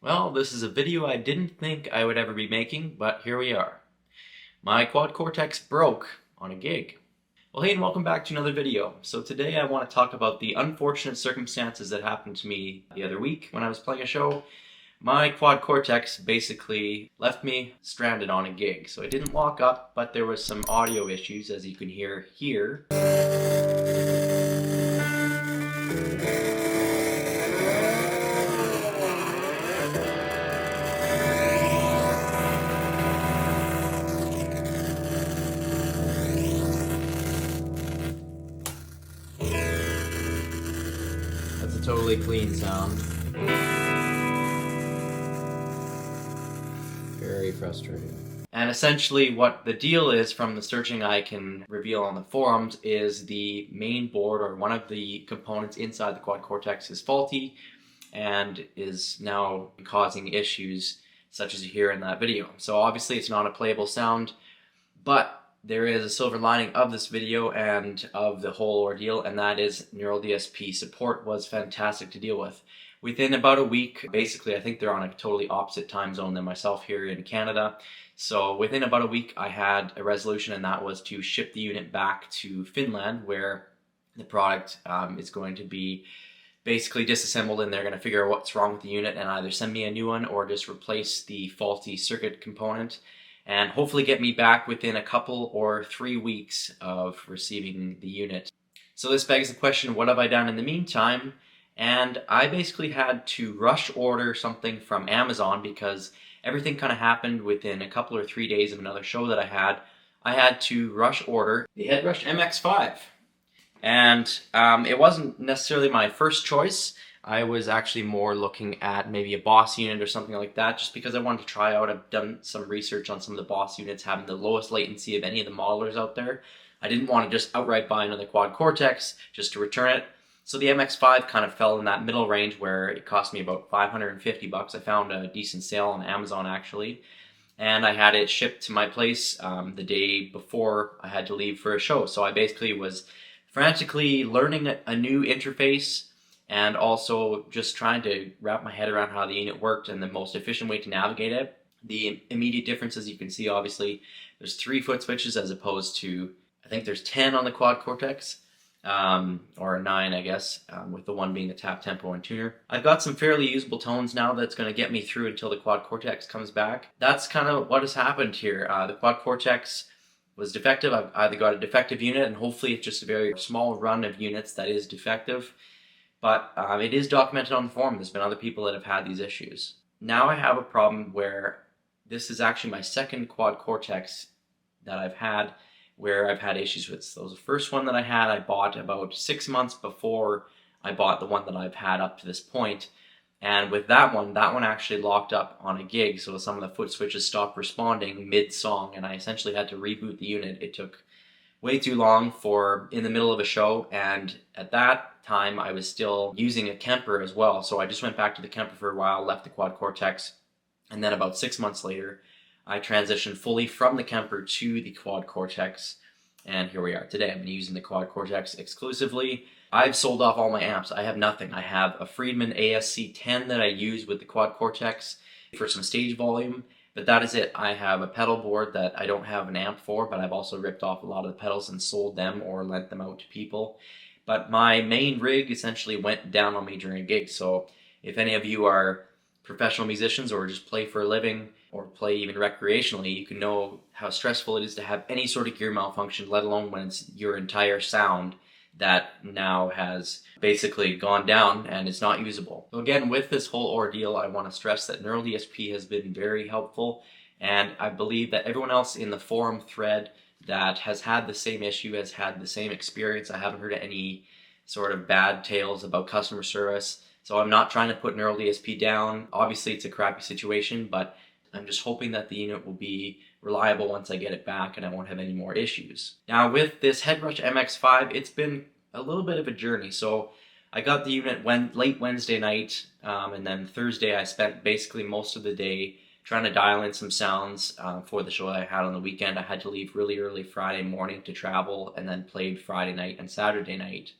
Well, this is a video I didn't think I would ever be making, but here we are. My Quad Cortex broke on a gig. Well, hey, and welcome back to another video. So today I want to talk about the unfortunate circumstances that happened to me the other week when I was playing a show. My Quad Cortex basically left me stranded on a gig. So it didn't lock up, but there was some audio issues, as you can hear here. That's a totally clean sound. Very frustrating. And essentially what the deal is, from the searching I can reveal on the forums, is the main board or one of the components inside the Quad Cortex is faulty and is now causing issues such as you hear in that video. So obviously it's not a playable sound, but there is a silver lining of this video and of the whole ordeal, and that is Neural DSP support was fantastic to deal with. Within about a week, basically, I think they're on a totally opposite time zone than myself here in Canada. So within about a week, I had a resolution, and that was to ship the unit back to Finland, where the product is going to be basically disassembled, and they're going to figure out what's wrong with the unit and either send me a new one or just replace the faulty circuit component and hopefully get me back within a couple or 3 weeks of receiving the unit. So this begs the question, what have I done in the meantime? And I basically had to rush order something from Amazon because everything kind of happened within a couple or 3 days of another show that I had. I had to rush order the Headrush MX5. And it wasn't necessarily my first choice. I was actually more looking at maybe a Boss unit or something like that, just because I wanted to try out. I've done some research on some of the Boss units having the lowest latency of any of the modelers out there. I didn't want to just outright buy another Quad Cortex just to return it. So the MX5 kind of fell in that middle range where it cost me about $550. I found a decent sale on Amazon actually. And I had it shipped to my place the day before I had to leave for a show. So I basically was frantically learning a new interface and also just trying to wrap my head around how the unit worked and the most efficient way to navigate it. The immediate differences you can see, obviously, there's 3 foot switches as opposed to, I think there's 10 on the Quad Cortex, or 9, I guess, with the one being the tap tempo and tuner. I've got some fairly usable tones now that's going to get me through until the Quad Cortex comes back. That's kind of what has happened here. The Quad Cortex was defective. I've either got a defective unit, and hopefully it's just a very small run of units that is defective. But it is documented on the forum. There's been other people that have had these issues. Now I have a problem where this is actually my second Quad Cortex that I've had where I've had issues with. So the first one that I had, I bought about 6 months before I bought the one that I've had up to this point. And with that one actually locked up on a gig, so some of the foot switches stopped responding mid-song, and I essentially had to reboot the unit. It took way too long for in the middle of a show, and at that time I was still using a Kemper as well, so I just went back to the Kemper for a while, left the Quad Cortex, and then about 6 months later I transitioned fully from the Kemper to the Quad Cortex, and here we are today. I'm using the Quad Cortex exclusively. I've sold off all my amps. I have nothing. I have a Friedman ASC10 that I use with the Quad Cortex for some stage volume, but that is it. I have a pedal board that I don't have an amp for, but I've also ripped off a lot of the pedals and sold them or lent them out to people. But my main rig essentially went down on me during a gig, so if any of you are professional musicians or just play for a living or play even recreationally, you can know how stressful it is to have any sort of gear malfunction, let alone when it's your entire sound that now has basically gone down and is not usable. So again, with this whole ordeal, I want to stress that Neural DSP has been very helpful, and I believe that everyone else in the forum thread that has had the same issue has had the same experience. I haven't heard any sort of bad tales about customer service, so I'm not trying to put Neural DSP down. Obviously it's a crappy situation, but I'm just hoping that the unit will be reliable once I get it back and I won't have any more issues. Now with this Headrush MX5, it's been a little bit of a journey. So I got the unit late Wednesday night, and then Thursday I spent basically most of the day trying to dial in some sounds for the show that I had on the weekend. I had to leave really early Friday morning to travel, and then played Friday night and Saturday night.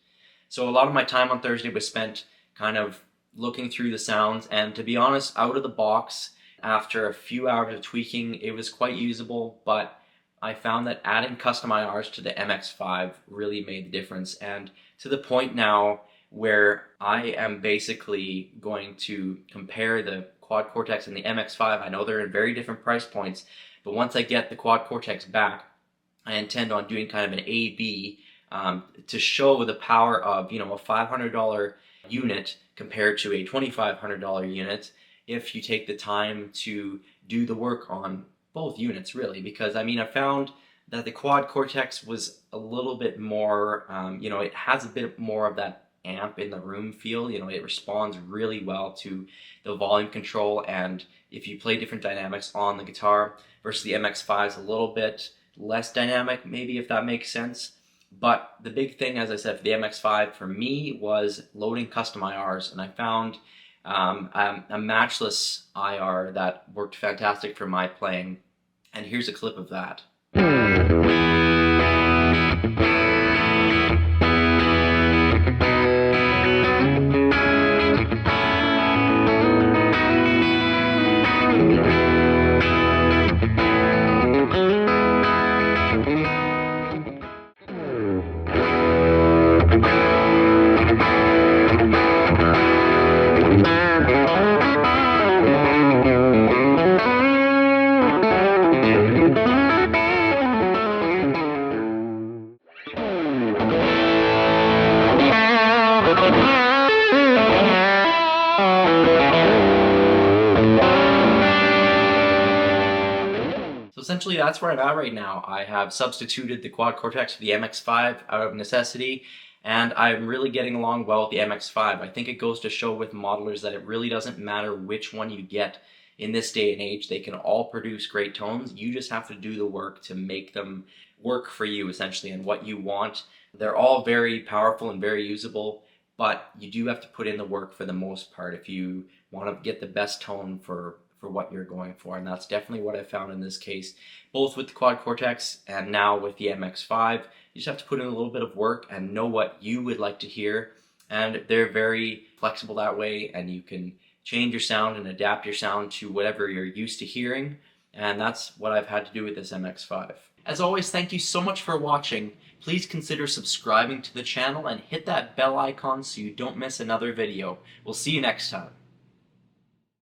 So a lot of my time on Thursday was spent kind of looking through the sounds, and to be honest, out of the box, after a few hours of tweaking, it was quite usable, but I found that adding custom IRs to the MX5 really made the difference, and to the point now where I am basically going to compare the Quad Cortex and the MX5. I know they're in very different price points, but once I get the Quad Cortex back, I intend on doing kind of an A-B to show the power of, a $500 unit compared to a $2,500 unit if you take the time to do the work on both units, really. Because I found that the Quad Cortex was a little bit more, it has a bit more of that amp in the room feel. It responds really well to the volume control, and if you play different dynamics on the guitar, versus the MX5 is a little bit less dynamic, maybe, if that makes sense. But the big thing, as I said, for the MX5 for me was loading custom IRs, and I found a matchless IR that worked fantastic for my playing, and here's a clip of that. So essentially that's where I'm at right now. I have substituted the Quad Cortex for the MX5 out of necessity, and I'm really getting along well with the MX5. I think it goes to show with modelers that it really doesn't matter which one you get in this day and age. They can all produce great tones. You just have to do the work to make them work for you, essentially, and what you want. They're all very powerful and very usable, but you do have to put in the work for the most part if you want to get the best tone for what you're going for, and that's definitely what I found in this case, both with the Quad Cortex and now with the MX5. You just have to put in a little bit of work and know what you would like to hear, and they're very flexible that way, and you can change your sound and adapt your sound to whatever you're used to hearing, and that's what I've had to do with this MX5. As always, thank you so much for watching. Please consider subscribing to the channel and hit that bell icon so you don't miss another video. We'll see you next time.